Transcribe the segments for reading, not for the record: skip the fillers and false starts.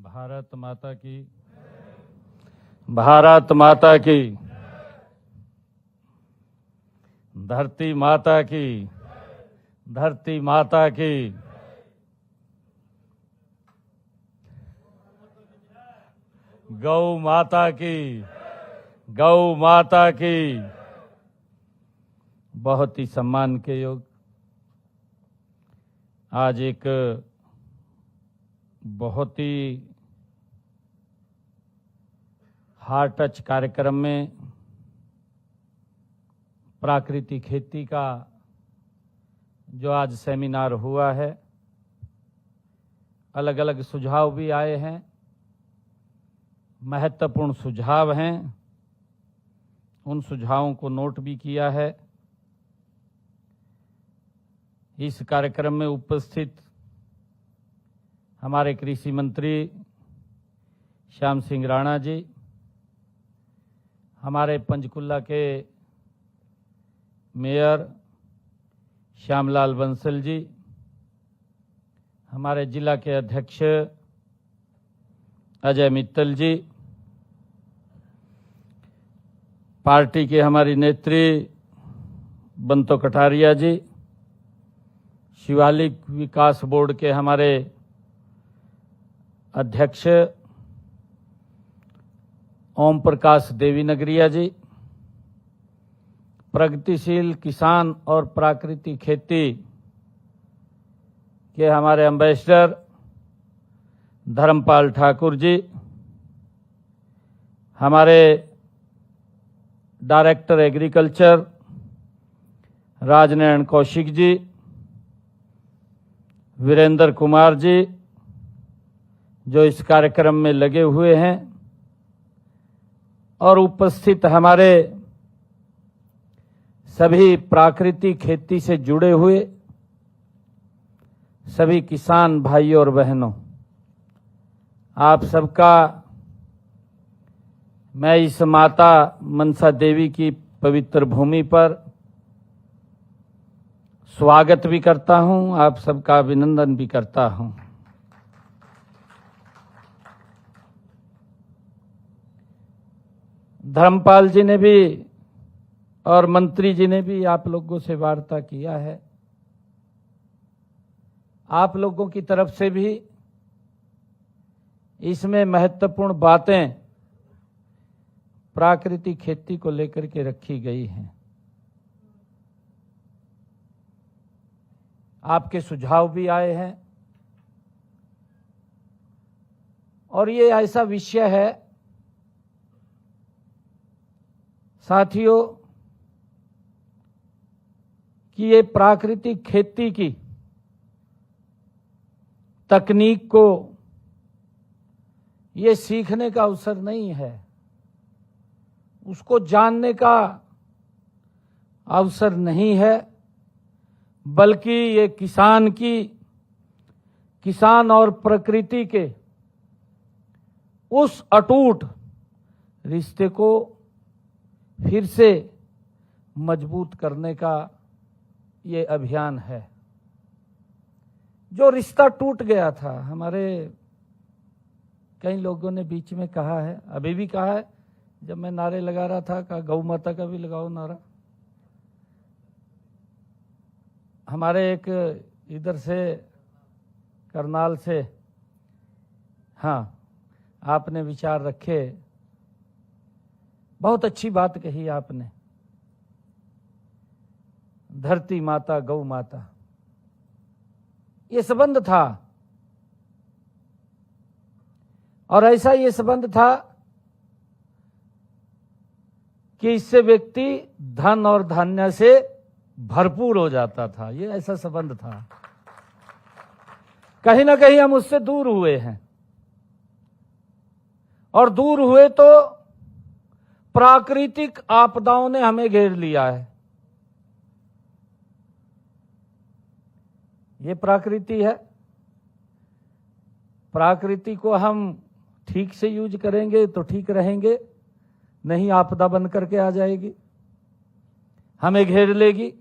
भारत माता की, भारत माता की, धरती माता की, धरती माता की, गौ माता की, गौ माता की। बहुत ही सम्मान के योग आज एक बहुत ही हार्ट टच कार्यक्रम में प्राकृतिक खेती का जो आज सेमिनार हुआ है, अलग अलग सुझाव भी आए हैं, महत्वपूर्ण सुझाव हैं, उन सुझावों को नोट भी किया है। इस कार्यक्रम में उपस्थित हमारे कृषि मंत्री श्याम सिंह राणा जी, हमारे पंचकुला के मेयर श्यामलाल बंसल जी, हमारे जिला के अध्यक्ष अजय मित्तल जी, पार्टी के हमारी नेत्री बंतो कटारिया जी, शिवालिक विकास बोर्ड के हमारे अध्यक्ष ओम प्रकाश देवी नगरिया जी, प्रगतिशील किसान और प्राकृतिक खेती के हमारे एम्बेसडर धर्मपाल ठाकुर जी, हमारे डायरेक्टर एग्रीकल्चर राजनयन कौशिक जी, वीरेंद्र कुमार जी जो इस कार्यक्रम में लगे हुए हैं, और उपस्थित हमारे सभी प्राकृतिक खेती से जुड़े हुए सभी किसान भाइयों और बहनों, आप सबका मैं इस माता मनसा देवी की पवित्र भूमि पर स्वागत भी करता हूं, आप सबका अभिनंदन भी करता हूं। धर्मपाल जी ने भी और मंत्री जी ने भी आप लोगों से वार्ता किया है। आप लोगों की तरफ से भी इसमें महत्वपूर्ण बातें प्राकृतिक खेती को लेकर के रखी गई हैं। आपके सुझाव भी आए हैं और ये ऐसा विषय है साथियों कि ये प्राकृतिक खेती की तकनीक को ये सीखने का अवसर नहीं है, उसको जानने का अवसर नहीं है, बल्कि ये किसान और प्रकृति के उस अटूट रिश्ते को फिर से मजबूत करने का ये अभियान है। जो रिश्ता टूट गया था, हमारे कई लोगों ने बीच में कहा है, अभी भी कहा है, जब मैं नारे लगा रहा था कहा गौ माता का भी लगाओ नारा। हमारे एक इधर से करनाल से, हाँ, आपने विचार रखे, बहुत अच्छी बात कही आपने। धरती माता गौ माता, ये संबंध था और ऐसा ये संबंध था कि इससे व्यक्ति धन और धान्य से भरपूर हो जाता था। ये ऐसा संबंध था। कहीं ना कहीं हम उससे दूर हुए हैं और दूर हुए तो प्राकृतिक आपदाओं ने हमें घेर लिया है। ये प्रकृति है, प्रकृति को हम ठीक से यूज करेंगे तो ठीक रहेंगे, नहीं आपदा बन करके आ जाएगी, हमें घेर लेगी।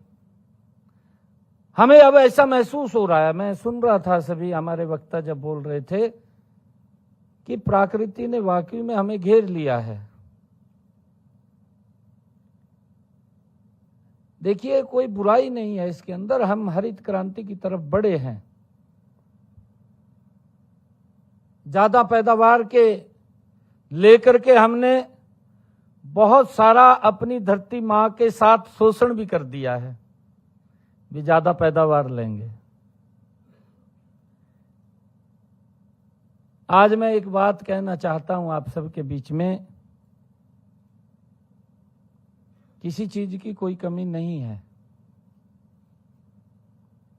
हमें अब ऐसा महसूस हो रहा है, मैं सुन रहा था सभी हमारे वक्ता जब बोल रहे थे कि प्रकृति ने वाकई में हमें घेर लिया है। देखिए, कोई बुराई नहीं है इसके अंदर, हम हरित क्रांति की तरफ बढ़े हैं। ज्यादा पैदावार के लेकर के हमने बहुत सारा अपनी धरती मां के साथ शोषण भी कर दिया है, भी ज्यादा पैदावार लेंगे। आज मैं एक बात कहना चाहता हूं आप सबके बीच में, किसी चीज की कोई कमी नहीं है,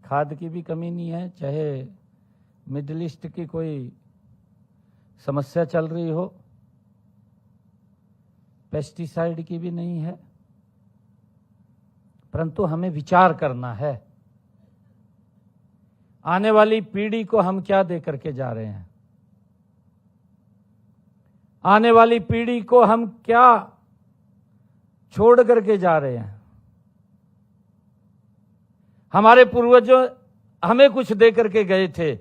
खाद की भी कमी नहीं है, चाहे मिडिल ईस्ट की कोई समस्या चल रही हो, पेस्टिसाइड की भी नहीं है, परंतु हमें विचार करना है आने वाली पीढ़ी को हम क्या दे करके जा रहे हैं, आने वाली पीढ़ी को हम क्या छोड़ करके जा रहे हैं। हमारे पूर्वजों हमें कुछ दे करके गए थे।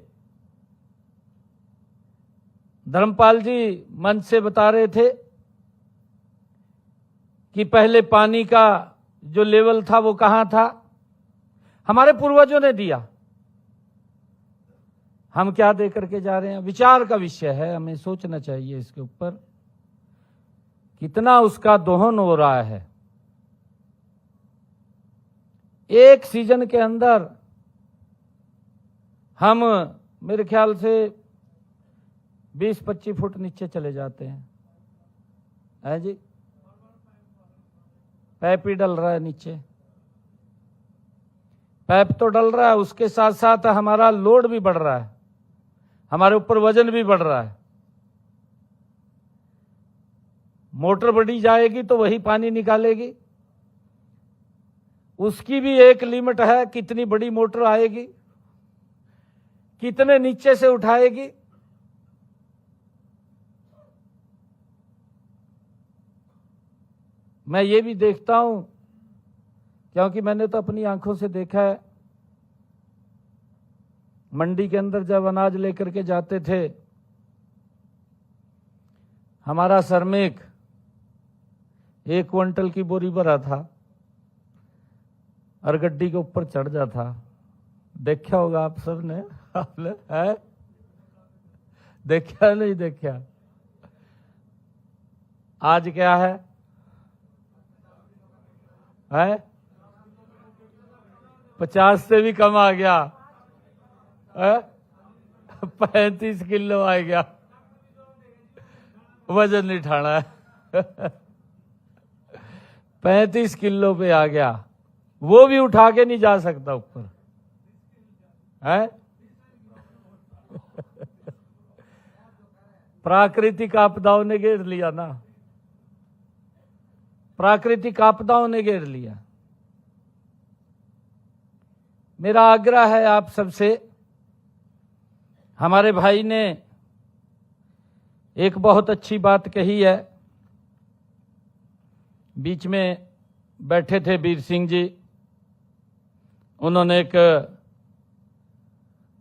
धर्मपाल जी मंच से बता रहे थे कि पहले पानी का जो लेवल था वो कहां था, हमारे पूर्वजों ने दिया, हम क्या दे करके जा रहे हैं। विचार का विषय है, हमें सोचना चाहिए इसके ऊपर, कितना उसका दोहन हो रहा है। एक सीजन के अंदर हम मेरे ख्याल से 20-25 फुट नीचे चले जाते हैं, है जी। पैप ही डल रहा है नीचे, पैप तो डल रहा है, उसके साथ साथ हमारा लोड भी बढ़ रहा है, हमारे ऊपर वजन भी बढ़ रहा है। मोटर बढ़ी जाएगी तो वही पानी निकालेगी, उसकी भी एक लिमिट है, कितनी बड़ी मोटर आएगी, कितने नीचे से उठाएगी। मैं ये भी देखता हूं, क्योंकि मैंने तो अपनी आंखों से देखा है, मंडी के अंदर जब अनाज लेकर के जाते थे, हमारा श्रमिक 1 क्विंटल की बोरी भरा था और गड्डी के ऊपर चढ़ जाता। देखा होगा आप सब ने, आपने है देखा नहीं देखा। आज क्या है 50 से भी कम आ गया, 35 किलो आ गया, वजन नहीं उठाना है। 35 किलो पे आ गया, वो भी उठा के नहीं जा सकता ऊपर, है। प्राकृतिक आपदाओं ने घेर लिया ना, प्राकृतिक आपदाओं ने घेर लिया। मेरा आग्रह है आप सबसे, हमारे भाई ने एक बहुत अच्छी बात कही है, बीच में बैठे थे वीर सिंह जी, उन्होंने एक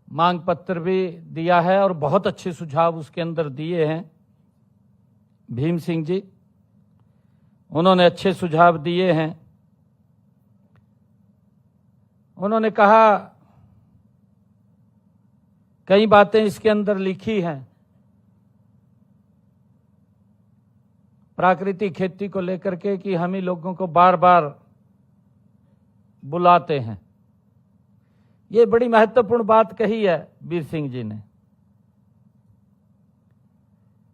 मांग पत्र भी दिया है और बहुत अच्छे सुझाव उसके अंदर दिए हैं। भीम सिंह जी, उन्होंने अच्छे सुझाव दिए हैं। उन्होंने कहा, कई बातें इसके अंदर लिखी हैं, प्राकृतिक खेती को लेकर के, कि हम ही लोगों को बार बार बुलाते हैं। ये बड़ी महत्वपूर्ण बात कही है वीर सिंह जी ने।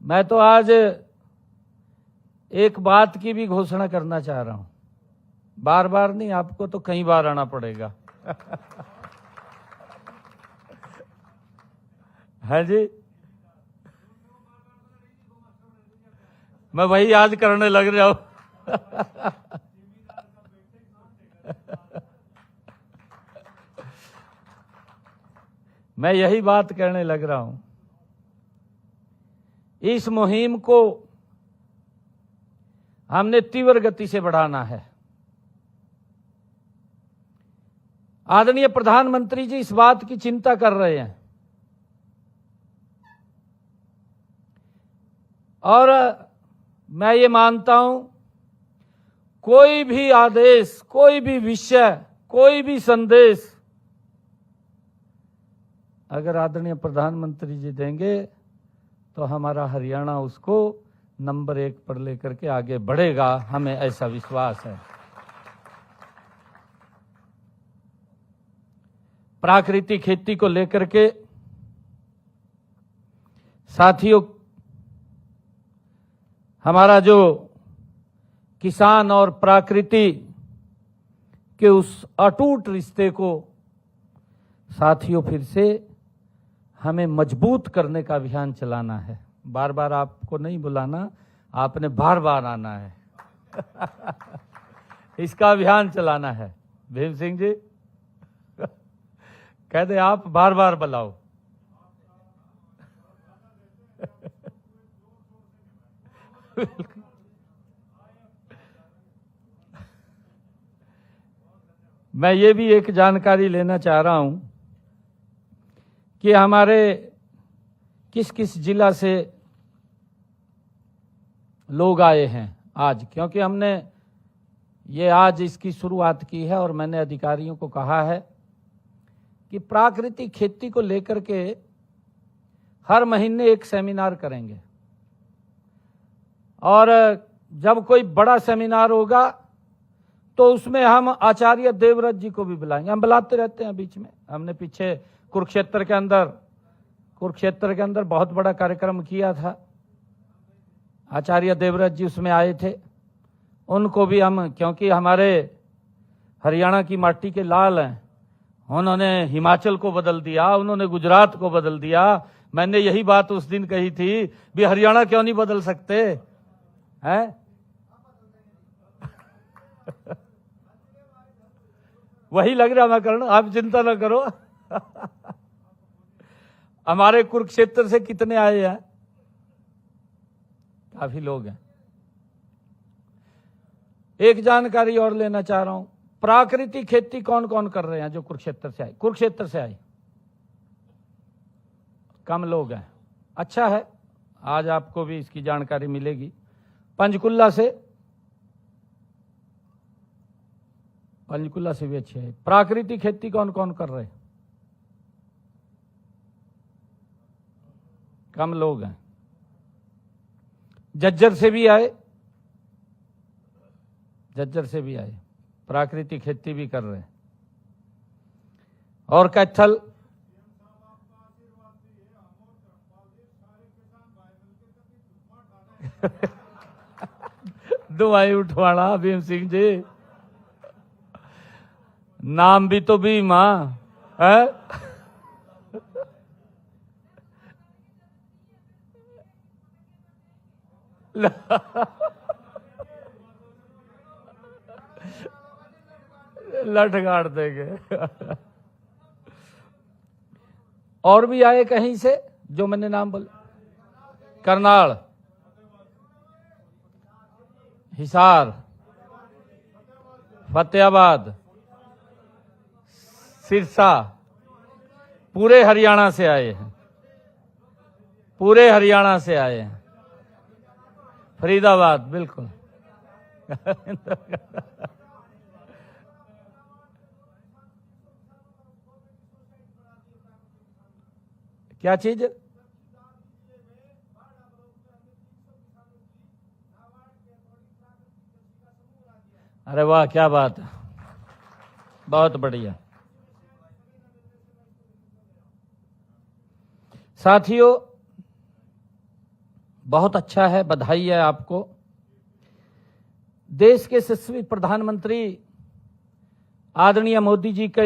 मैं तो आज एक बात की भी घोषणा करना चाह रहा हूं, बार बार नहीं, आपको तो कई बार आना पड़ेगा। है जी, मैं वही आज करने लग रहा हूं। मैं यही बात कहने लग रहा हूं। इस मुहिम को हमने तीव्र गति से बढ़ाना है। आदरणीय प्रधानमंत्री जी इस बात की चिंता कर रहे हैं और मैं ये मानता हूं, कोई भी आदेश, कोई भी विषय, कोई भी संदेश अगर आदरणीय प्रधानमंत्री जी देंगे तो हमारा हरियाणा उसको नंबर 1 पर लेकर के आगे बढ़ेगा, हमें ऐसा विश्वास है। प्राकृतिक खेती को लेकर के साथियों, हमारा जो किसान और प्रकृति के उस अटूट रिश्ते को साथियों फिर से हमें मजबूत करने का अभियान चलाना है। बार बार आपको नहीं बुलाना, आपने बार बार आना है। इसका अभियान चलाना है। भीम सिंह जी कह दे आप बार बार बुलाओ। मैं ये भी एक जानकारी लेना चाह रहा हूं कि हमारे किस किस जिला से लोग आए हैं आज, क्योंकि हमने ये आज इसकी शुरुआत की है और मैंने अधिकारियों को कहा है कि प्राकृतिक खेती को लेकर के हर महीने एक सेमिनार करेंगे और जब कोई बड़ा सेमिनार होगा तो उसमें हम आचार्य देवव्रत जी को भी बुलाएंगे। हम बुलाते रहते हैं बीच में। हमने पीछे कुरुक्षेत्र के अंदर बहुत बड़ा कार्यक्रम किया था, आचार्य देवव्रत जी उसमें आए थे। उनको भी हम, क्योंकि हमारे हरियाणा की माटी के लाल हैं, उन्होंने हिमाचल को बदल दिया, उन्होंने गुजरात को बदल दिया। मैंने यही बात उस दिन कही थी, भी हरियाणा क्यों नहीं बदल सकते हैं? वही लग रहा मैं करना, आप चिंता ना करो। हमारे कुरुक्षेत्र से कितने आए हैं? काफी लोग हैं। एक जानकारी और लेना चाह रहा हूं, प्राकृतिक खेती कौन कौन कर रहे हैं जो कुरुक्षेत्र से आए? कुरुक्षेत्र से आए कम लोग हैं। अच्छा है, आज आपको भी इसकी जानकारी मिलेगी। पंचकुला से भी अच्छे है। प्राकृतिक खेती कौन कौन कर रहे हैं? कम लोग हैं। झज्जर से भी आए, प्राकृतिक खेती भी कर रहे हैं। और कैथल दुआई उठवाना भीम सिंह जी, नाम भी तो भीमा है। लठ गाड़ देंगे। और भी आए कहीं से जो मैंने नाम बोला? करनाल, हिसार, फतेहाबाद, सिरसा, पूरे हरियाणा से आए हैं, फरीदाबाद, बिल्कुल। क्या चीज? अरे वाह, क्या बात है, बहुत बढ़िया। साथियों, बहुत अच्छा है, बधाई है आपको। देश के यशस्वी प्रधानमंत्री आदरणीय मोदी जी का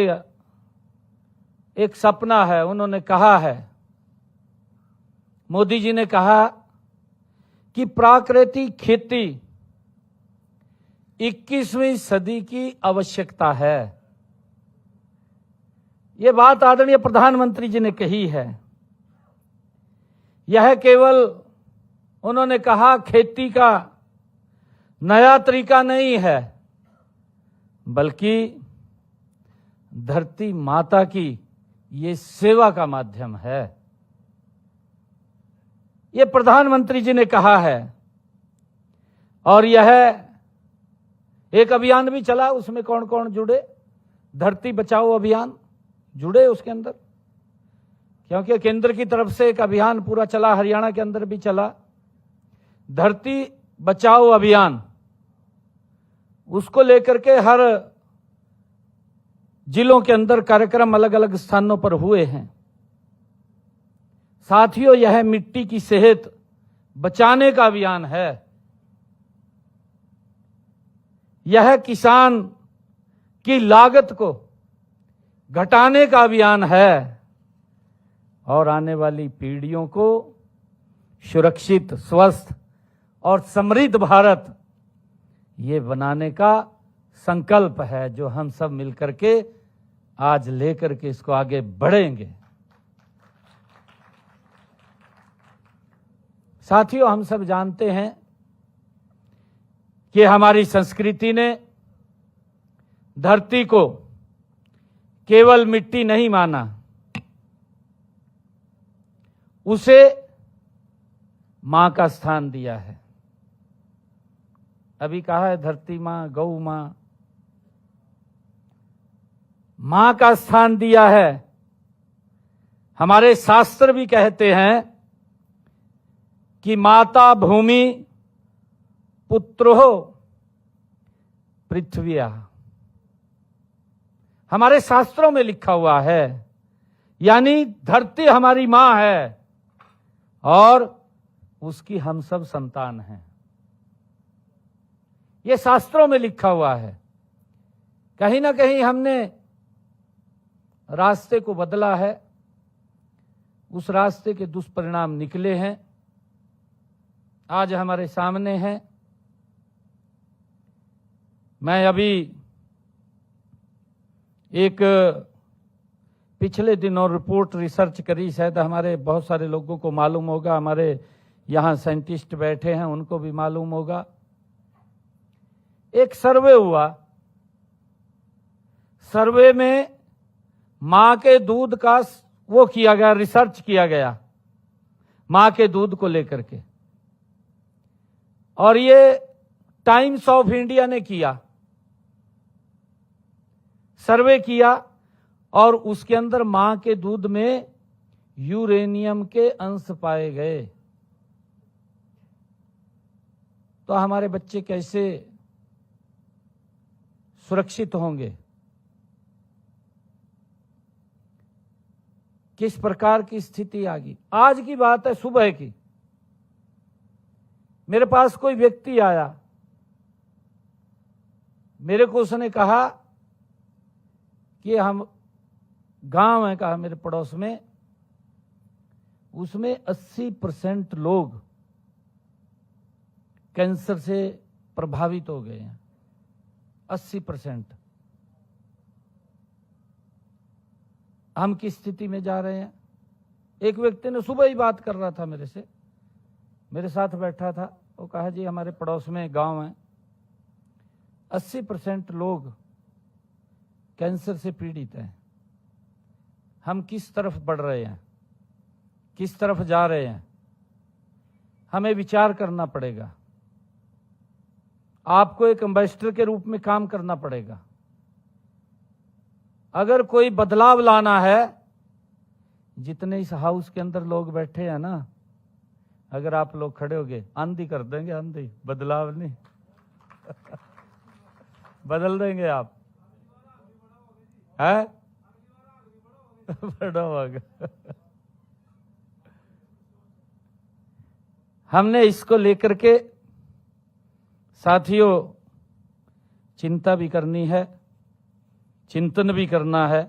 एक सपना है। उन्होंने कहा है, मोदी जी ने कहा कि प्राकृतिक खेती 21वीं सदी की आवश्यकता है। यह बात आदरणीय प्रधानमंत्री जी ने कही है। यह केवल उन्होंने कहा खेती का नया तरीका नहीं है, बल्कि धरती माता की ये सेवा का माध्यम है। ये प्रधानमंत्री जी ने कहा है, और यह एक अभियान भी चला। उसमें कौन कौन जुड़े? धरती बचाओ अभियान जुड़े उसके अंदर, क्योंकि केंद्र की तरफ से एक अभियान पूरा चला, हरियाणा के अंदर भी चला, धरती बचाओ अभियान। उसको लेकर के हर जिलों के अंदर कार्यक्रम अलग अलग स्थानों पर हुए हैं। साथियों, यह मिट्टी की सेहत बचाने का अभियान है। यह किसान की लागत को घटाने का अभियान है और आने वाली पीढ़ियों को सुरक्षित, स्वस्थ और समृद्ध भारत ये बनाने का संकल्प है, जो हम सब मिलकर के आज लेकर के इसको आगे बढ़ेंगे। साथियों, हम सब जानते हैं कि हमारी संस्कृति ने धरती को केवल मिट्टी नहीं माना, उसे मां का स्थान दिया है। अभी कहा है धरती मां, गौ मां, मां का स्थान दिया है। हमारे शास्त्र भी कहते हैं कि माता भूमि पुत्रो पृथ्व्या। हमारे शास्त्रों में लिखा हुआ है, यानी धरती हमारी मां है और उसकी हम सब संतान हैं। यह शास्त्रों में लिखा हुआ है। कहीं ना कहीं हमने रास्ते को बदला है, उस रास्ते के दुष्परिणाम निकले हैं, आज हमारे सामने हैं। मैं अभी एक पिछले दिनों रिपोर्ट रिसर्च करी, शायद हमारे बहुत सारे लोगों को मालूम होगा, हमारे यहाँ साइंटिस्ट बैठे हैं उनको भी मालूम होगा। एक सर्वे हुआ, सर्वे में मां के दूध का वो किया गया, रिसर्च किया गया मां के दूध को लेकर के, और ये टाइम्स ऑफ इंडिया ने किया, सर्वे किया, और उसके अंदर मां के दूध में यूरेनियम के अंश पाए गए। तो हमारे बच्चे कैसे सुरक्षित होंगे? किस प्रकार की स्थिति आ गई? आज की बात है, सुबह की। मेरे पास कोई व्यक्ति आया, मेरे को उसने कहा कि हम गांव है, कहा मेरे पड़ोस में, उसमें 80% लोग कैंसर से प्रभावित हो गए हैं। 80%। हम किस स्थिति में जा रहे हैं? एक व्यक्ति ने सुबह ही बात कर रहा था मेरे से, मेरे साथ बैठा था, वो कहा जी हमारे पड़ोस में गांव है, 80% लोग कैंसर से पीड़ित हैं। हम किस तरफ बढ़ रहे हैं, किस तरफ जा रहे हैं? हमें विचार करना पड़ेगा। आपको एक एम्बेसडर के रूप में काम करना पड़ेगा। अगर कोई बदलाव लाना है, जितने इस हाउस के अंदर लोग बैठे हैं ना, अगर आप लोग खड़े होगे, आंधी कर देंगे, आंधी, बदलाव नहीं बदल देंगे आप, है बड़ा होगा। हमने इसको लेकर के साथियों चिंता भी करनी है, चिंतन भी करना है।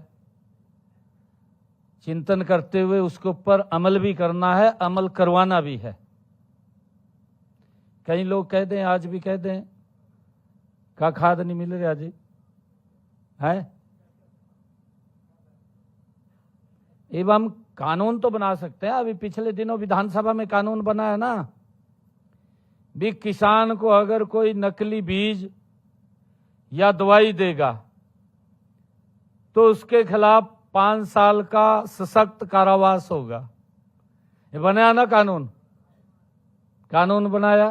चिंतन करते हुए उसके ऊपर अमल भी करना है, अमल करवाना भी है। कई लोग कह दें, आज भी कह दें, का खाद नहीं मिल रहा जी, है। एवं कानून तो बना सकते हैं। अभी पिछले दिनों विधानसभा में कानून बना है ना, भी किसान को अगर कोई नकली बीज या दवाई देगा तो उसके खिलाफ 5 साल का सशक्त कारावास होगा। ये बनाया ना कानून, कानून बनाया,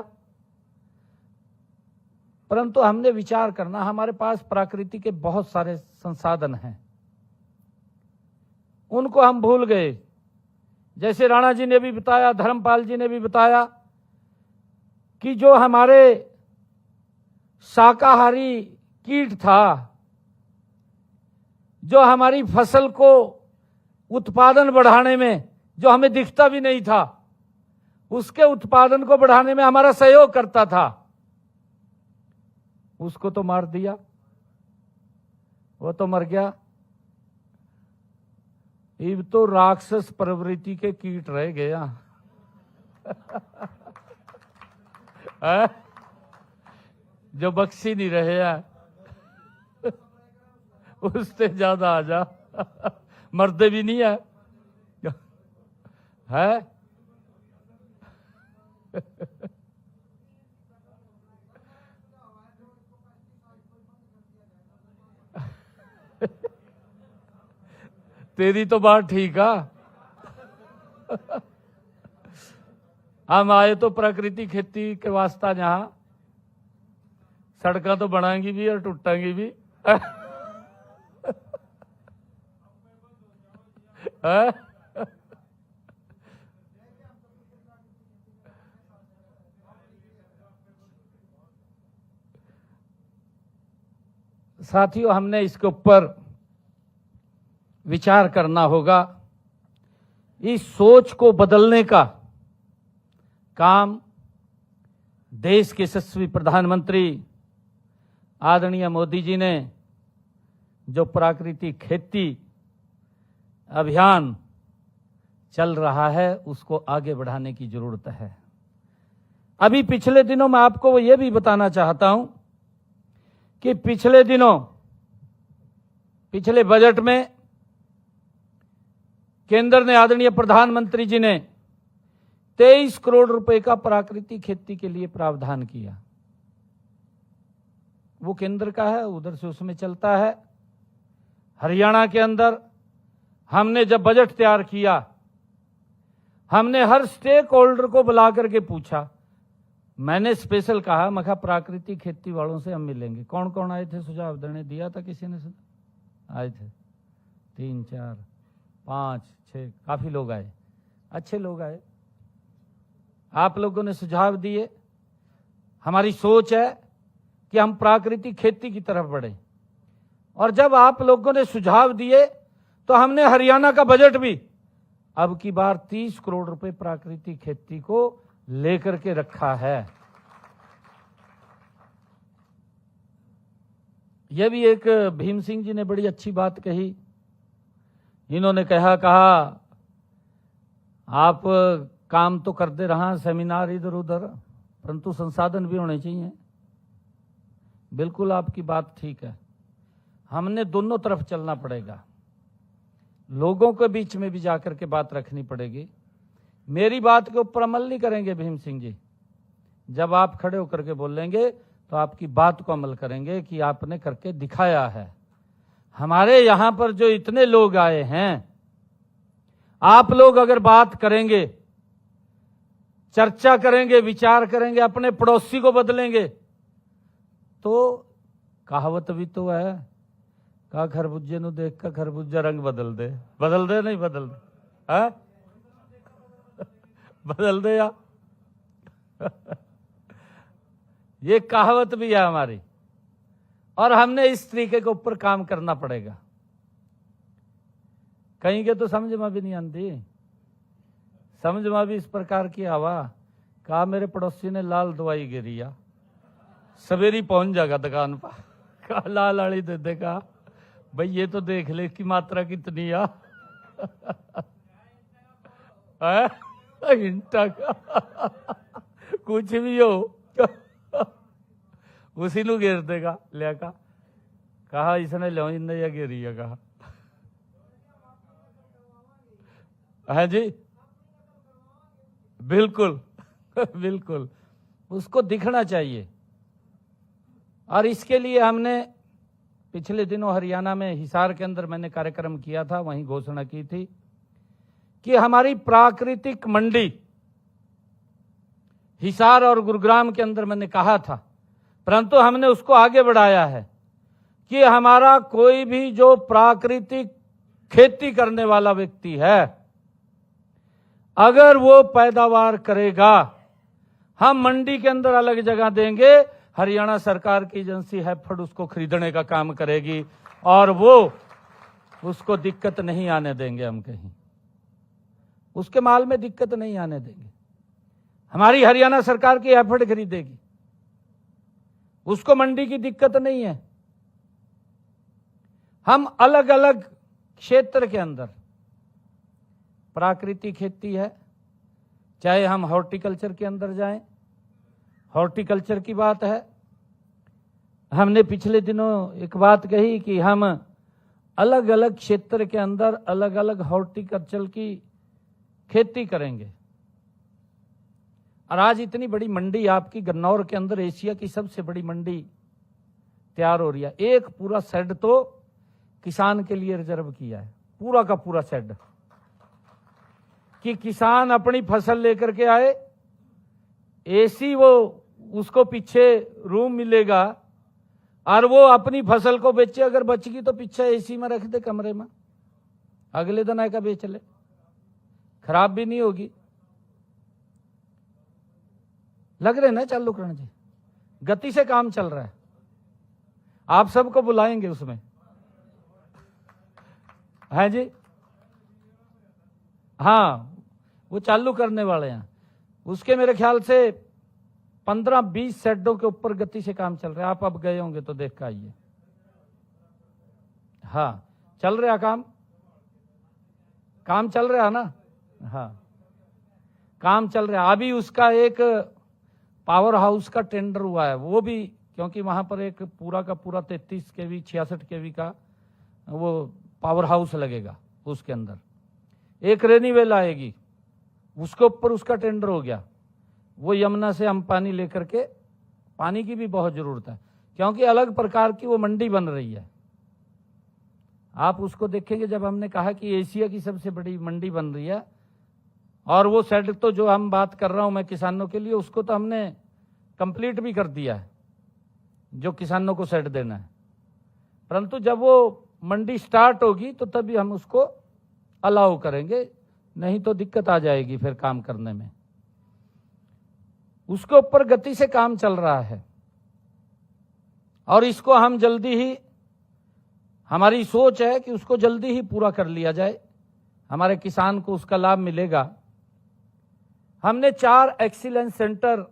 परंतु हमने विचार करना, हमारे पास प्रकृति के बहुत सारे संसाधन हैं, उनको हम भूल गए। जैसे राणा जी ने भी बताया, धर्मपाल जी ने भी बताया कि जो हमारे शाकाहारी कीट था, जो हमारी फसल को उत्पादन बढ़ाने में, जो हमें दिखता भी नहीं था, उसके उत्पादन को बढ़ाने में हमारा सहयोग करता था, उसको तो मार दिया, वो तो मर गया। अब तो राक्षस प्रवृत्ति के कीट रह गया जो बख्शी नहीं रहे हैं उससे ज्यादा आ जा मरते भी नहीं है तेरी तो बात ठीक है। हम आए तो प्रकृति खेती के वास्ता, जहां सड़कें तो बनाएंगी भी और टूटेंगी भी साथियों, हमने इसके ऊपर विचार करना होगा। इस सोच को बदलने का काम देश के यशस्वी प्रधानमंत्री आदरणीय मोदी जी ने जो प्राकृतिक खेती अभियान चल रहा है, उसको आगे बढ़ाने की जरूरत है। अभी पिछले दिनों मैं आपको यह भी बताना चाहता हूं कि पिछले बजट में केंद्र ने, आदरणीय प्रधानमंत्री जी ने 23 करोड़ रुपए का प्राकृतिक खेती के लिए प्रावधान किया। वो केंद्र का है, उधर से उसमें चलता है। हरियाणा के अंदर हमने जब बजट तैयार किया, हमने हर स्टेक होल्डर को बुला करके पूछा। मैंने स्पेशल कहा, मैं कहा प्राकृतिक खेती वालों से हम मिलेंगे। कौन कौन आए थे सुझाव देने? दिया था किसी ने? आए थे 3, 4, 5, 6, काफी लोग आए, अच्छे लोग आए। आप लोगों ने सुझाव दिए। हमारी सोच है कि हम प्राकृतिक खेती की तरफ बढ़े, और जब आप लोगों ने सुझाव दिए तो हमने हरियाणा का बजट भी अब की बार 30 करोड़ रुपए प्राकृतिक खेती को लेकर के रखा है। यह भी एक भीम सिंह जी ने बड़ी अच्छी बात कही। इन्होंने कहा आप काम तो करते रहा, सेमिनार इधर उधर, परंतु संसाधन भी होने चाहिए। बिल्कुल आपकी बात ठीक है। हमने दोनों तरफ चलना पड़ेगा, लोगों के बीच में भी जाकर के बात रखनी पड़ेगी। मेरी बात के ऊपर अमल नहीं करेंगे भीम सिंह जी। जब आप खड़े होकर के बोलेंगे तो आपकी बात को अमल करेंगे कि आपने करके दिखाया है। हमारे यहां पर जो इतने लोग आए हैं, आप लोग अगर बात करेंगे, चर्चा करेंगे, विचार करेंगे, अपने पड़ोसी को बदलेंगे, तो कहावत भी तो है, कहा खरबूजे नु देख कर खरबूजा रंग बदल दे। बदल दे नहीं बदल दे है? बदल दे या ये कहावत भी है हमारी, और हमने इस तरीके के ऊपर काम करना पड़ेगा। कहीं के तो समझ में भी नहीं आती, समझ में भी इस प्रकार की आवा। कहा मेरे पड़ोसी ने लाल दवाई गिरिया, सवेरी पहुंच जाएगा दुकान पर। कहा लाल वाली दे देगा भाई, ये तो देख ले इसकी मात्रा कितनी है घंटा का कुछ भी हो उसी नु घेर देगा। लिया कहा इसने लो या घेरी है। कहा है जी, बिल्कुल बिल्कुल, उसको दिखना चाहिए। और इसके लिए हमने पिछले दिनों हरियाणा में हिसार के अंदर मैंने कार्यक्रम किया था, वहीं घोषणा की थी कि हमारी प्राकृतिक मंडी हिसार और गुरुग्राम के अंदर मैंने कहा था, परंतु हमने उसको आगे बढ़ाया है कि हमारा कोई भी जो प्राकृतिक खेती करने वाला व्यक्ति है, अगर वो पैदावार करेगा, हम मंडी के अंदर अलग जगह देंगे, हरियाणा सरकार की एजेंसी हैफेड उसको खरीदने का काम करेगी और वो उसको दिक्कत नहीं आने देंगे। हम कहीं उसके माल में दिक्कत नहीं आने देंगे। हमारी हरियाणा सरकार की हैफेड खरीदेगी, उसको मंडी की दिक्कत नहीं है। हम अलग अलग क्षेत्र के अंदर प्राकृतिक खेती है, चाहे हम हॉर्टिकल्चर के अंदर जाएं, हॉर्टिकल्चर की बात है। हमने पिछले दिनों एक बात कही कि हम अलग अलग क्षेत्र के अंदर अलग अलग हॉर्टिकल्चर की खेती करेंगे। और आज इतनी बड़ी मंडी आपकी गन्नौर के अंदर एशिया की सबसे बड़ी मंडी तैयार हो रही है। एक पूरा शेड तो किसान के लिए रिजर्व किया है, पूरा का पूरा शेड, कि किसान अपनी फसल लेकर के आए, एसी वो उसको पीछे रूम मिलेगा और वो अपनी फसल को बेचे। अगर बचगी तो पीछे एसी में रख दे कमरे में, अगले दिन आएगा बेच ले, खराब भी नहीं होगी। लग रहे ना चालू करण जी, गति से काम चल रहा है। आप सबको बुलाएंगे उसमें, है जी। हाँ, वो चालू करने वाले हैं। उसके मेरे ख्याल से 15-20 शेडों के ऊपर गति से काम चल रहा है। आप अब गए होंगे तो देख के आइए। हाँ, चल रहा काम चल रहा है ना। हाँ, काम चल रहा है। अभी उसका एक पावर हाउस का टेंडर हुआ है, वो भी, क्योंकि वहां पर एक पूरा का पूरा 33 केवी 66 केवी का वो पावर हाउस लगेगा। उसके अंदर एक रेनीवेल आएगी, उसके ऊपर उसका टेंडर हो गया। वो यमुना से हम पानी लेकर के, पानी की भी बहुत जरूरत है क्योंकि अलग प्रकार की वो मंडी बन रही है। आप उसको देखेंगे, जब हमने कहा कि एशिया की सबसे बड़ी मंडी बन रही है, और वो शेड तो जो हम बात कर रहा हूं मैं किसानों के लिए, उसको तो हमने कंप्लीट भी कर दिया है, जो किसानों को शेड देना है। परंतु जब वो मंडी स्टार्ट होगी तो तभी हम उसको अलाउ करेंगे, नहीं तो दिक्कत आ जाएगी फिर काम करने में। उसके ऊपर गति से काम चल रहा है और इसको हम जल्दी ही, हमारी सोच है कि उसको जल्दी ही पूरा कर लिया जाए, हमारे किसान को उसका लाभ मिलेगा। हमने 4 एक्सीलेंस सेंटर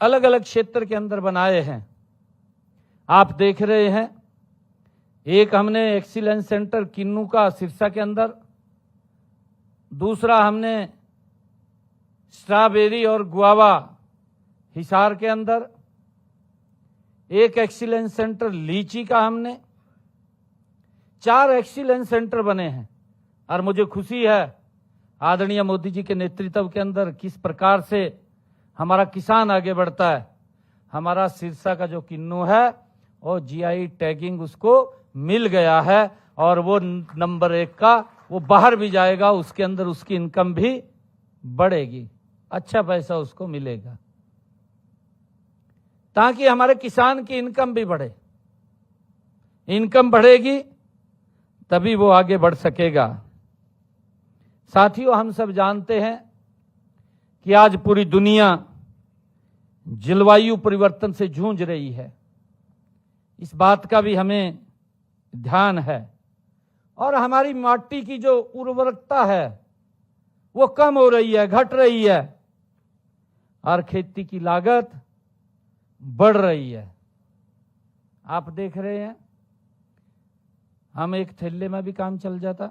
अलग अलग क्षेत्र के अंदर बनाए हैं, आप देख रहे हैं। एक हमने एक्सीलेंस सेंटर किन्नू का सिरसा के अंदर, दूसरा हमने स्ट्रॉबेरी और गुआवा हिसार के अंदर, एक एक्सीलेंस सेंटर लीची का हमने, 4 एक्सीलेंस सेंटर बने हैं। और मुझे खुशी है आदरणीय मोदी जी के नेतृत्व के अंदर किस प्रकार से हमारा किसान आगे बढ़ता है। हमारा सिरसा का जो किन्नू है और जीआई टैगिंग उसको मिल गया है और वो नंबर 1 का, वो बाहर भी जाएगा, उसके अंदर उसकी इनकम भी बढ़ेगी, अच्छा पैसा उसको मिलेगा, ताकि हमारे किसान की इनकम भी बढ़े। इनकम बढ़ेगी तभी वो आगे बढ़ सकेगा। साथियों, हम सब जानते हैं कि आज पूरी दुनिया जलवायु परिवर्तन से जूझ रही है, इस बात का भी हमें ध्यान है। और हमारी माटी की जो उर्वरकता है वो कम हो रही है, घट रही है, और खेती की लागत बढ़ रही है। आप देख रहे हैं, हम एक थैले में भी काम चल जाता।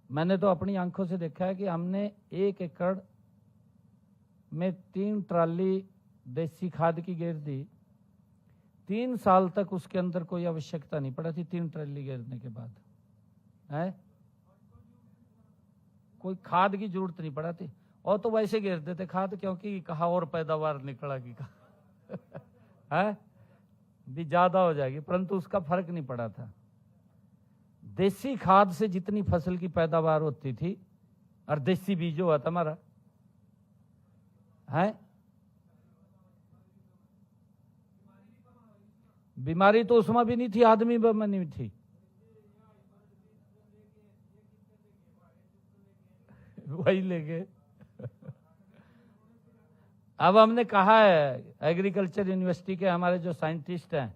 मैंने तो अपनी आंखों से देखा है कि हमने 1 एकड़ में 3 ट्राली देसी खाद की घेर दी। 3 साल तक उसके अंदर कोई आवश्यकता नहीं पड़ा थी। 3 ट्राली घेरने के बाद है कोई खाद की जरूरत नहीं पड़ा थी, और तो वैसे घेर देते खाद, क्योंकि कहा और पैदावार निकला की है भी ज्यादा हो जाएगी, परंतु उसका फर्क नहीं पड़ा था। देसी खाद से जितनी फसल की पैदावार होती थी, और देसी बीज हुआ था हमारा, है। बीमारी तो उसमें भी नहीं थी, आदमी में नहीं थी। वही लेके अब हमने कहा है एग्रीकल्चर यूनिवर्सिटी के हमारे जो साइंटिस्ट हैं,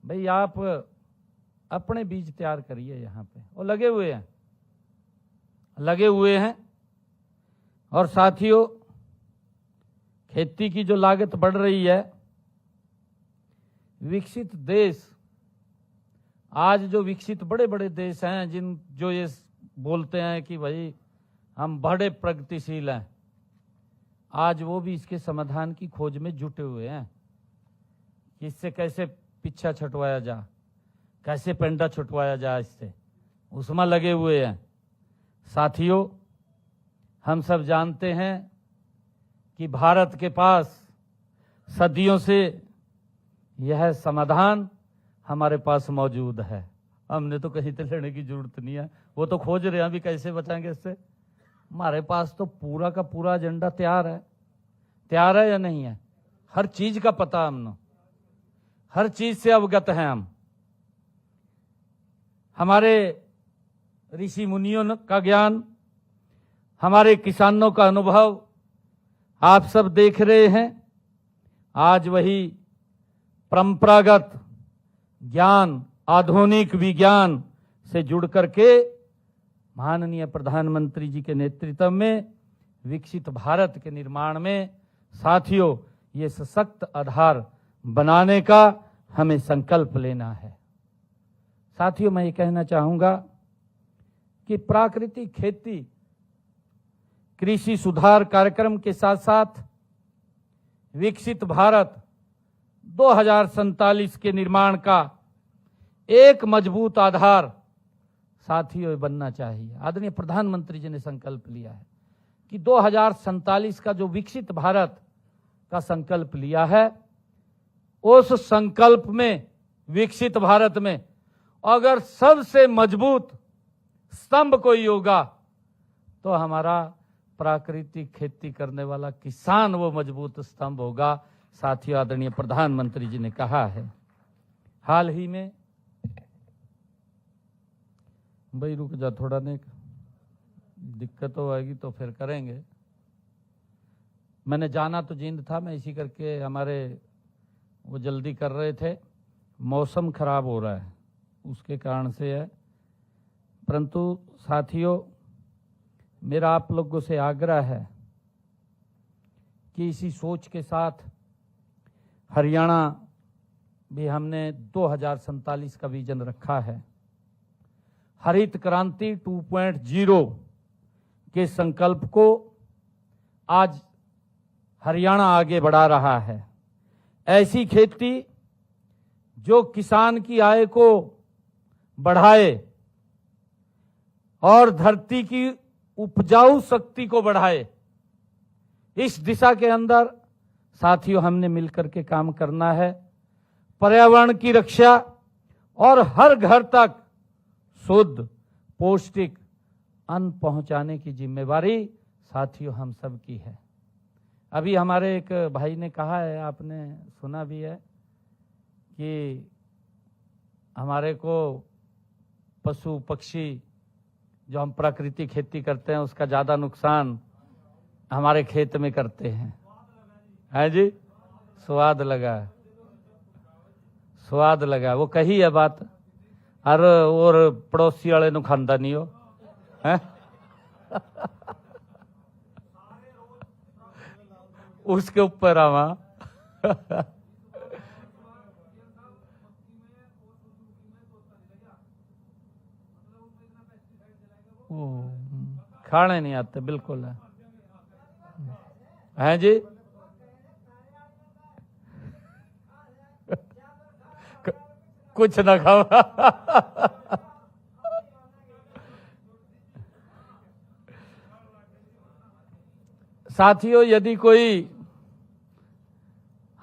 भाई आप अपने बीज तैयार करिए। यहाँ पे वो लगे हुए हैं। और साथियों, खेती की जो लागत बढ़ रही है, विकसित देश, आज जो विकसित बड़े बड़े देश हैं जो ये बोलते हैं कि भाई हम बड़े प्रगतिशील हैं, आज वो भी इसके समाधान की खोज में जुटे हुए हैं कि इससे कैसे पीछा छुटवाया जा, कैसे पेंडा छुटवाया जा, इससे उसमें लगे हुए हैं। साथियों, हम सब जानते हैं कि भारत के पास सदियों से यह समाधान हमारे पास मौजूद है। हमने तो कहीं से लेने की जरूरत नहीं है, वो तो खोज रहे हैं अभी कैसे बचाएंगे इससे। हमारे पास तो पूरा का पूरा एजेंडा तैयार है या नहीं है? हर चीज का पता हमने, हर चीज से अवगत हैं हम। हमारे ऋषि मुनियों का ज्ञान, हमारे किसानों का अनुभव आप सब देख रहे हैं। आज वही परंपरागत ज्ञान आधुनिक विज्ञान से जुड़ करके माननीय प्रधानमंत्री जी के नेतृत्व में विकसित भारत के निर्माण में साथियों ये सशक्त आधार बनाने का हमें संकल्प लेना है। साथियों, मैं ये कहना चाहूंगा कि प्राकृतिक खेती कृषि सुधार कार्यक्रम के साथ साथ विकसित भारत 2047 के निर्माण का एक मजबूत आधार साथियों बनना चाहिए। आदरणीय प्रधानमंत्री जी ने संकल्प लिया है कि 2047 का जो विकसित भारत का संकल्प लिया है, उस संकल्प में, विकसित भारत में अगर सबसे मजबूत स्तंभ कोई होगा तो हमारा प्राकृतिक खेती करने वाला किसान वो मजबूत स्तंभ होगा। साथियों, आदरणीय प्रधानमंत्री जी ने कहा है। हाल ही में भाई रुक जा थोड़ा, नहीं दिक्कत हो आएगी तो फिर करेंगे। मैंने जाना तो जींद था, मैं इसी करके हमारे वो जल्दी कर रहे थे, मौसम खराब हो रहा है उसके कारण से है। परंतु साथियों, मेरा आप लोगों से आग्रह है कि इसी सोच के साथ हरियाणा भी हमने 2047 का विजन रखा है। हरित क्रांति 2.0 के संकल्प को आज हरियाणा आगे बढ़ा रहा है। ऐसी खेती जो किसान की आय को बढ़ाए और धरती की उपजाऊ शक्ति को बढ़ाए, इस दिशा के अंदर साथियों हमने मिलकर के काम करना है। पर्यावरण की रक्षा और हर घर तक शुद्ध पौष्टिक अन्न पहुंचाने की जिम्मेवारी साथियों हम सब की है। अभी हमारे एक भाई ने कहा है, आपने सुना भी है, कि हमारे को पशु पक्षी जो हम प्राकृतिक खेती करते हैं उसका ज्यादा नुकसान हमारे खेत में करते हैं। है जी, स्वाद लगा वो कही है बात। और पड़ोसी वाले नु खांदा नहीं हो है उसके ऊपर आवा खाने नहीं आते, बिल्कुल है जी। कुछ ना खाओ साथियों, यदि कोई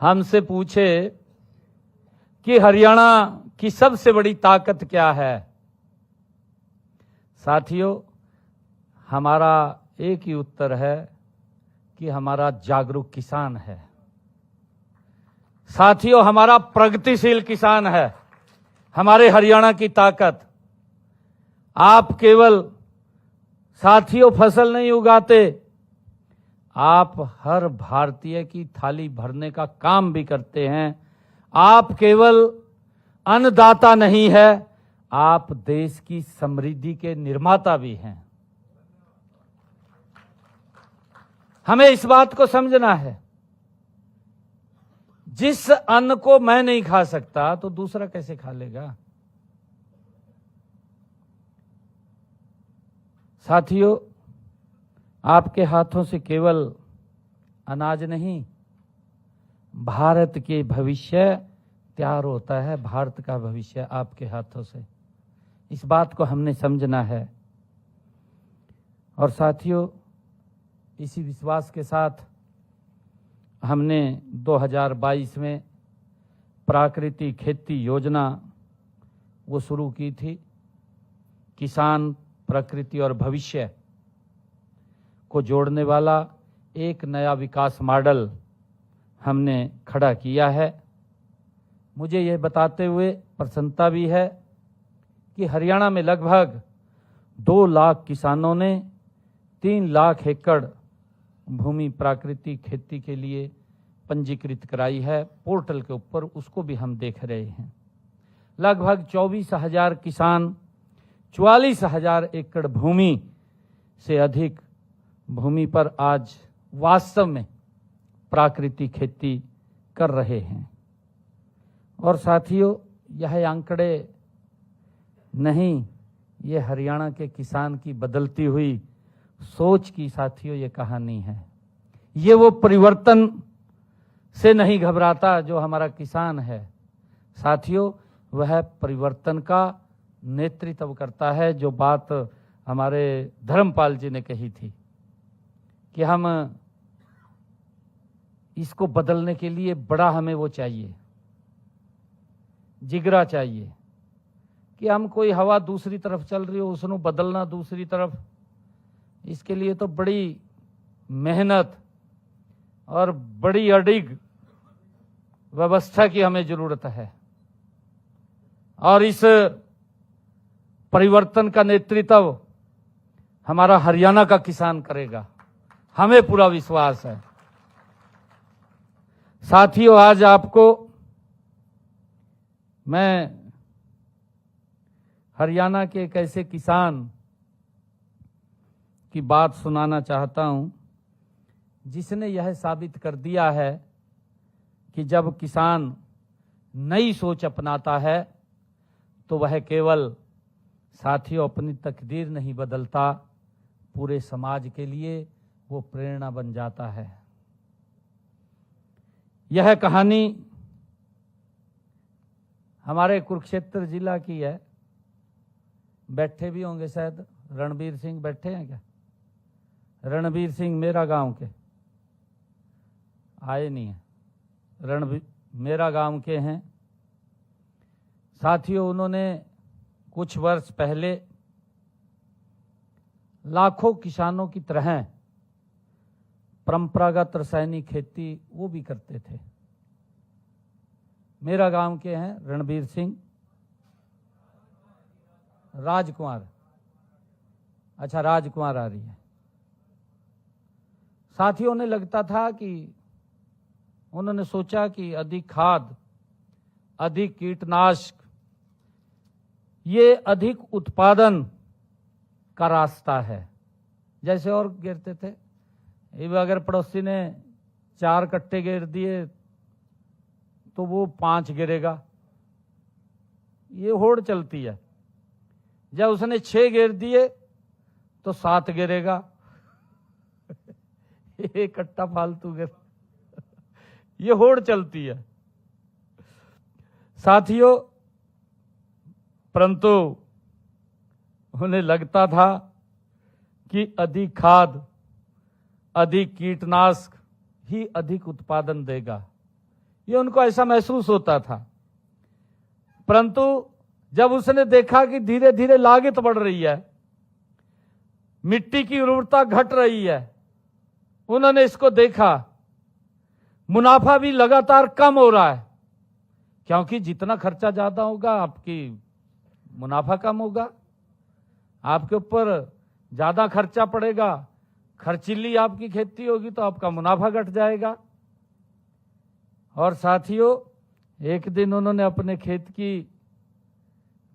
हमसे पूछे कि हरियाणा की सबसे बड़ी ताकत क्या है, साथियों हमारा एक ही उत्तर है कि हमारा जागरूक किसान है। साथियों, हमारा प्रगतिशील किसान है, हमारे हरियाणा की ताकत। आप केवल साथियों फसल नहीं उगाते, आप हर भारतीय की थाली भरने का काम भी करते हैं। आप केवल अन्नदाता नहीं है, आप देश की समृद्धि के निर्माता भी हैं। हमें इस बात को समझना है, जिस अन्न को मैं नहीं खा सकता तो दूसरा कैसे खा लेगा। साथियों, आपके हाथों से केवल अनाज नहीं, भारत के भविष्य तैयार होता है। भारत का भविष्य आपके हाथों से, इस बात को हमने समझना है। और साथियों, इसी विश्वास के साथ हमने 2022 में प्राकृतिक खेती योजना वो शुरू की थी। किसान, प्रकृति और भविष्य को जोड़ने वाला एक नया विकास मॉडल हमने खड़ा किया है। मुझे यह बताते हुए प्रसन्नता भी है कि हरियाणा में लगभग 2 लाख किसानों ने 3 लाख एकड़ भूमि प्राकृतिक खेती के लिए पंजीकृत कराई है पोर्टल के ऊपर, उसको भी हम देख रहे हैं। लगभग 24,000 किसान 44,000 एकड़ भूमि से अधिक भूमि पर आज वास्तव में प्राकृतिक खेती कर रहे हैं। और साथियों, यह आंकड़े नहीं, ये हरियाणा के किसान की बदलती हुई सोच की साथियों ये कहानी है। ये वो परिवर्तन से नहीं घबराता जो हमारा किसान है। साथियों, वह परिवर्तन का नेतृत्व करता है। जो बात हमारे धर्मपाल जी ने कही थी कि हम इसको बदलने के लिए बड़ा हमें वो चाहिए, जिगरा चाहिए कि हम कोई हवा दूसरी तरफ चल रही हो उसको बदलना दूसरी तरफ, इसके लिए तो बड़ी मेहनत और बड़ी अडिग व्यवस्था की हमें जरूरत है। और इस परिवर्तन का नेतृत्व हमारा हरियाणा का किसान करेगा, हमें पूरा विश्वास है। साथियों, आज आपको मैं हरियाणा के एक ऐसे किसान की बात सुनाना चाहता हूं जिसने यह साबित कर दिया है कि जब किसान नई सोच अपनाता है तो वह केवल साथियों अपनी तकदीर नहीं बदलता, पूरे समाज के लिए वो प्रेरणा बन जाता है। यह कहानी हमारे कुरुक्षेत्र जिला की है। बैठे भी होंगे शायद, रणबीर सिंह बैठे हैं क्या? रणबीर सिंह मेरा गांव के आए नहीं है, रणबीर मेरा गांव के हैं। साथियों, उन्होंने कुछ वर्ष पहले लाखों किसानों की तरह परंपरागत रासायनिक खेती वो भी करते थे। मेरा गांव के हैं रणबीर सिंह, राजकुमार, अच्छा राजकुमार आ रही है। साथियों ने लगता था कि उन्होंने सोचा कि अधिक खाद, अधिक कीटनाशक, ये अधिक उत्पादन का रास्ता है। जैसे और गिरते थे, अगर पड़ोसी ने 4 कट्टे गिर दिए तो वो 5 गिरेगा, ये होड़ चलती है। जब उसने 6 गिर दिए तो 7 गिरेगा, एक कट्टा फालतू गिर, ये होड़ चलती है साथियों। परंतु उन्हें लगता था कि अधिक खाद, अधिक कीटनाशक ही अधिक उत्पादन देगा, ये उनको ऐसा महसूस होता था। परंतु जब उसने देखा कि धीरे धीरे लागत बढ़ रही है, मिट्टी की उर्वरता घट रही है, उन्होंने इसको देखा, मुनाफा भी लगातार कम हो रहा है, क्योंकि जितना खर्चा ज्यादा होगा आपकी मुनाफा कम होगा, आपके ऊपर ज्यादा खर्चा पड़ेगा, खर्चीली आपकी खेती होगी तो आपका मुनाफा घट जाएगा। और साथियों, एक दिन उन्होंने अपने खेत की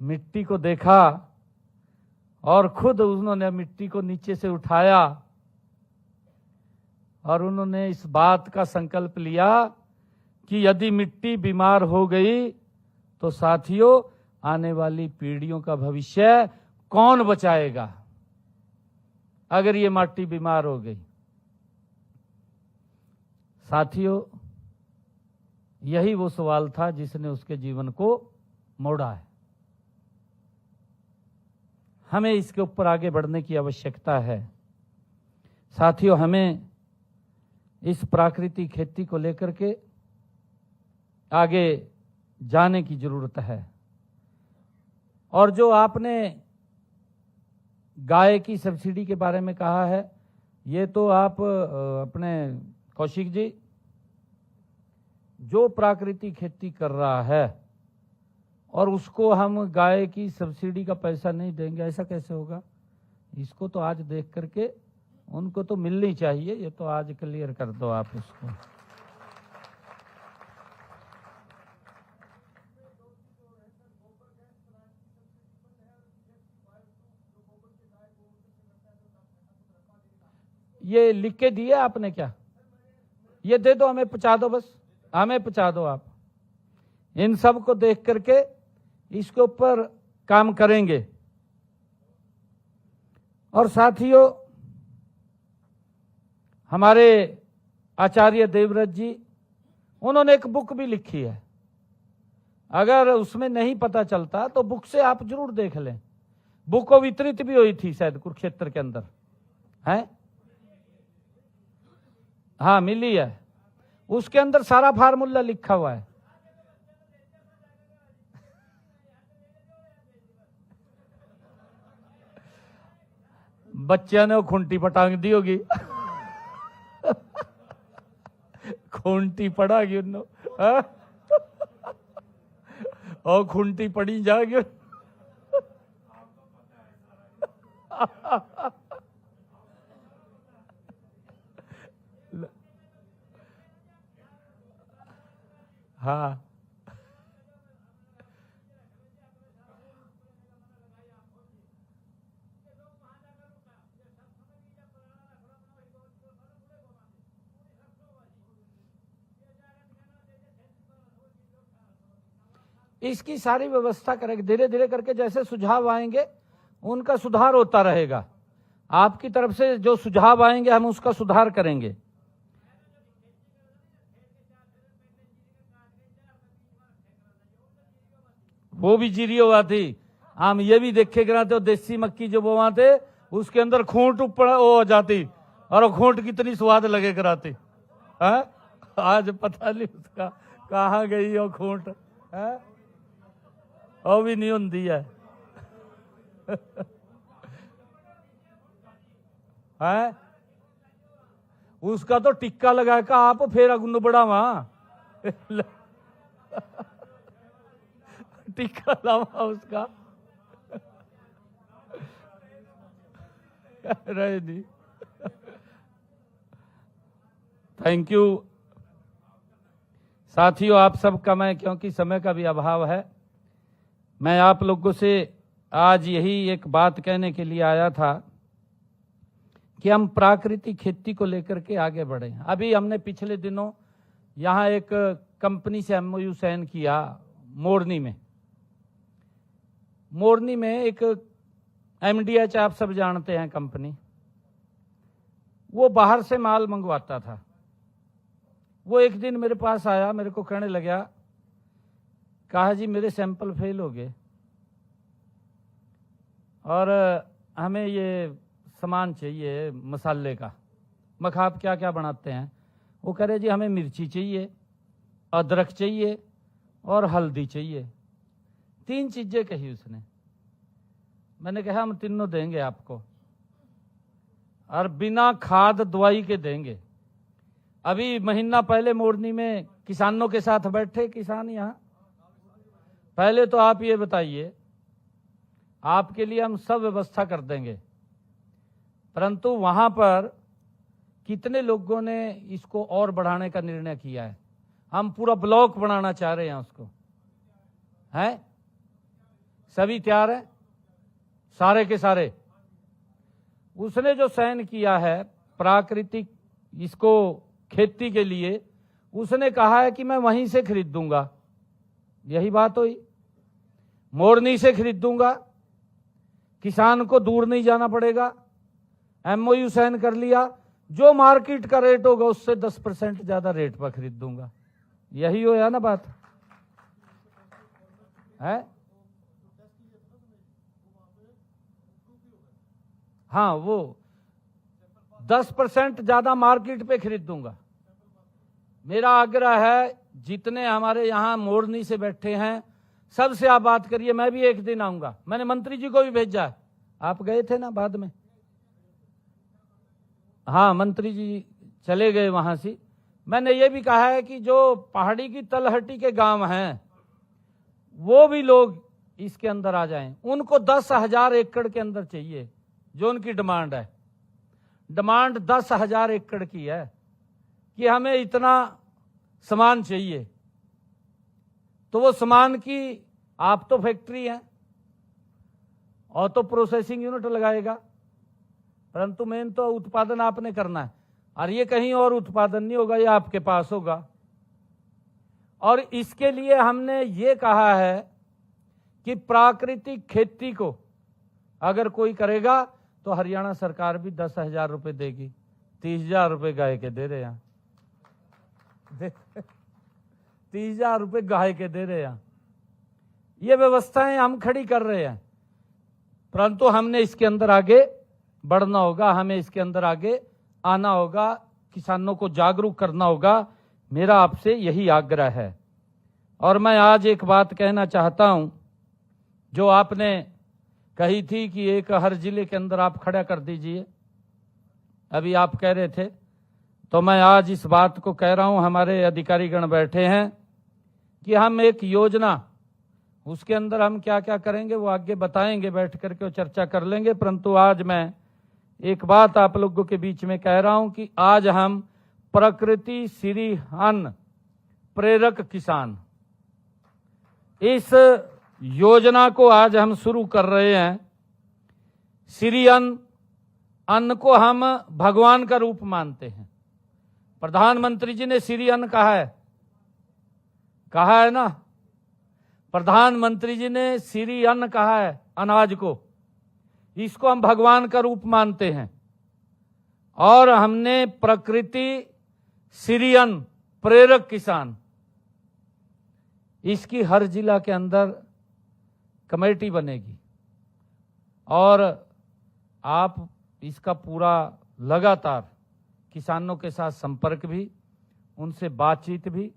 मिट्टी को देखा और खुद उन्होंने मिट्टी को नीचे से उठाया और उन्होंने इस बात का संकल्प लिया कि यदि मिट्टी बीमार हो गई तो साथियों आने वाली पीढ़ियों का भविष्य कौन बचाएगा अगर ये मिट्टी बीमार हो गई। साथियों, यही वो सवाल था जिसने उसके जीवन को मोड़ा है। हमें इसके ऊपर आगे बढ़ने की आवश्यकता है। साथियों, हमें इस प्राकृतिक खेती को लेकर के आगे जाने की जरूरत है। और जो आपने गाय की सब्सिडी के बारे में कहा है, ये तो आप अपने कौशिक जी, जो प्राकृतिक खेती कर रहा है और उसको हम गाय की सब्सिडी का पैसा नहीं देंगे, ऐसा कैसे होगा? इसको तो आज देख करके उनको तो मिलनी चाहिए, ये तो आज क्लियर कर दो आप उसको। ये लिख के दिया आपने क्या? ये दे दो, हमें पहुंचा दो, बस हमें पहुंचा दो आप। इन सब को देख करके इसके ऊपर काम करेंगे। और साथियों, हमारे आचार्य देवव्रत जी, उन्होंने एक बुक भी लिखी है। अगर उसमें नहीं पता चलता तो बुक से आप जरूर देख लें। बुक को वितरित भी हुई थी शायद कुरुक्षेत्र के अंदर, है? हाँ, मिली है। उसके अंदर सारा फार्मूला लिखा हुआ है। बच्चे ने वो खूंटी पटांग दी होगी। खूंटी पड़ागी उन्होंने, और खूंटी पड़ी जाएगी। हाँ, इसकी सारी व्यवस्था करेंगे। धीरे धीरे करके जैसे सुझाव आएंगे उनका सुधार होता रहेगा। आपकी तरफ से जो सुझाव आएंगे हम उसका सुधार करेंगे। वो भी जीरी हुआ थी। हम ये भी देखे कराते, देसी मक्की जो बोवाते उसके अंदर खूंट ऊपर हो जाती, और वो खूंट कितनी स्वाद लगे कराती है। आज पता नहीं उसका कहाँ गई वो खूंट है, वो भी नहीं होती है। है उसका तो टिक्का लगा का आप फिर अगुन बढ़ावा टिक्का लावा उसका रहे जी। थैंक यू साथियों, आप सबका मैं, क्योंकि समय का भी अभाव है, मैं आप लोगों से आज यही एक बात कहने के लिए आया था कि हम प्राकृतिक खेती को लेकर के आगे बढ़े। अभी हमने पिछले दिनों यहाँ एक कंपनी से MOU साइन किया मोरनी में। मोरनी में एक MDH, आप सब जानते हैं कंपनी, वो बाहर से माल मंगवाता था। वो एक दिन मेरे पास आया, मेरे को कहने लगा, कहा जी मेरे सैंपल फेल हो गए और हमें ये सामान चाहिए मसाले का। मैं कहा आप क्या क्या बनाते हैं? वो कह रहे जी हमें मिर्ची चाहिए, अदरक चाहिए और हल्दी चाहिए। 3 चीजें कही उसने। मैंने कहा हम तीनों देंगे आपको। और बिना खाद दवाई के देंगे। अभी महीना पहले मोरनी में किसानों के साथ बैठे किसान यहाँ। पहले तो आप ये बताइए, आपके लिए हम सब व्यवस्था कर देंगे, परंतु वहां पर कितने लोगों ने इसको और बढ़ाने का निर्णय किया है? हम पूरा ब्लॉक बनाना चाह रहे हैं उसको, है? सभी तैयार है, सारे के सारे। उसने जो चयन किया है प्राकृतिक इसको खेती के लिए, उसने कहा है कि मैं वहीं से खरीद दूंगा। यही बात हुई, मोरनी से खरीद दूंगा, किसान को दूर नहीं जाना पड़ेगा। एमओयू साइन कर लिया, जो मार्केट का रेट होगा उससे 10% ज्यादा रेट पर खरीद दूंगा। यही हो या ना बात है? हाँ, वो 10% ज्यादा मार्केट पे खरीद दूंगा। मेरा आग्रह है, जितने हमारे यहाँ मोरनी से बैठे हैं सबसे आप बात करिए। मैं भी एक दिन आऊंगा, मैंने मंत्री जी को भी भेजा है। आप गए थे ना बाद में? हाँ, मंत्री जी चले गए वहां से। मैंने ये भी कहा है कि जो पहाड़ी की तलहटी के गांव हैं वो भी लोग इसके अंदर आ जाएं। उनको 10,000 एकड़ के अंदर चाहिए, जो उनकी डिमांड है। डिमांड 10,000 एकड़ की है कि हमें इतना सामान चाहिए। तो वो सामान की आप तो फैक्ट्री है और तो प्रोसेसिंग यूनिट लगाएगा, परंतु मेन तो उत्पादन आपने करना है। और ये कहीं और उत्पादन नहीं होगा, ये आपके पास होगा। और इसके लिए हमने ये कहा है कि प्राकृतिक खेती को अगर कोई करेगा तो हरियाणा सरकार भी 10,000 रुपए देगी। 30,000 रुपए गाय के दे रहे हैं 30,000 रुपए गाय के दे रहे हैं। ये व्यवस्थाएं हम खड़ी कर रहे हैं, परंतु हमने इसके अंदर आगे बढ़ना होगा, हमें इसके अंदर आगे आना होगा, किसानों को जागरूक करना होगा। मेरा आपसे यही आग्रह है। और मैं आज एक बात कहना चाहता हूं, जो आपने कही थी कि एक हर जिले के अंदर आप खड़ा कर दीजिए, अभी आप कह रहे थे, तो मैं आज इस बात को कह रहा हूं। हमारे अधिकारीगण बैठे हैं कि हम एक योजना, उसके अंदर हम क्या क्या करेंगे वो आगे बताएंगे, बैठ करके चर्चा कर लेंगे। परंतु आज मैं एक बात आप लोगों के बीच में कह रहा हूं कि आज हम प्रकृति श्री अन्न प्रेरक किसान, इस योजना को आज हम शुरू कर रहे हैं। श्री अन्न, अन्न को हम भगवान का रूप मानते हैं। प्रधानमंत्री जी ने श्री अन्न कहा है ना? प्रधानमंत्री जी ने श्री अन्न कहा है अनाज को। इसको हम भगवान का रूप मानते हैं और हमने प्रकृति श्री अन्न प्रेरक किसान, इसकी हर जिला के अंदर कमेटी बनेगी और आप इसका पूरा लगातार किसानों के साथ संपर्क भी, उनसे बातचीत भी,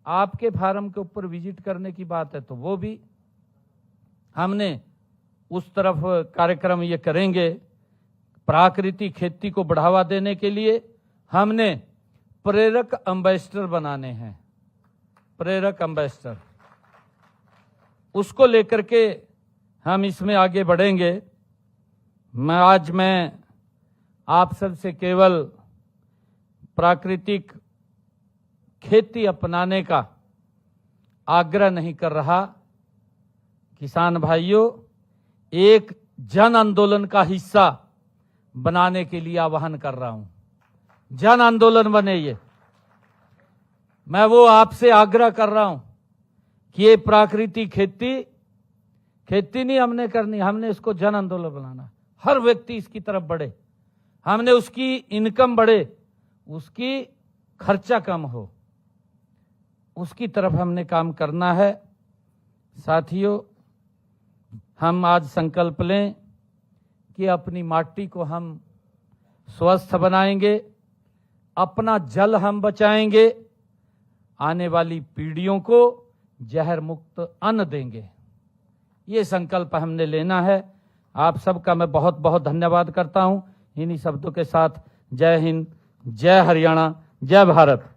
आपके फार्म के ऊपर विजिट करने की बात है तो वो भी हमने उस तरफ कार्यक्रम ये करेंगे। प्राकृतिक खेती को बढ़ावा देने के लिए हमने प्रेरक एम्बेसडर बनाने हैं। प्रेरक एम्बेसडर, उसको लेकर के हम इसमें आगे बढ़ेंगे। आज मैं आप सबसे केवल प्राकृतिक खेती अपनाने का आग्रह नहीं कर रहा, किसान भाइयों, एक जन आंदोलन का हिस्सा बनाने के लिए आह्वान कर रहा हूं। जन आंदोलन बने ये। मैं वो आपसे आग्रह कर रहा हूं कि ये प्राकृतिक खेती नहीं हमने करनी, हमने इसको जन आंदोलन बनाना। हर व्यक्ति इसकी तरफ बढ़े, हमने उसकी इनकम बढ़े, उसकी खर्चा कम हो, उसकी तरफ हमने काम करना है। साथियों, हम आज संकल्प लें कि अपनी माटी को हम स्वस्थ बनाएंगे, अपना जल हम बचाएंगे, आने वाली पीढ़ियों को जहर मुक्त अन्न देंगे। ये संकल्प हमने लेना है। आप सबका मैं बहुत बहुत धन्यवाद करता हूं। इन्हीं शब्दों के साथ जय हिंद, जय हरियाणा, जय भारत।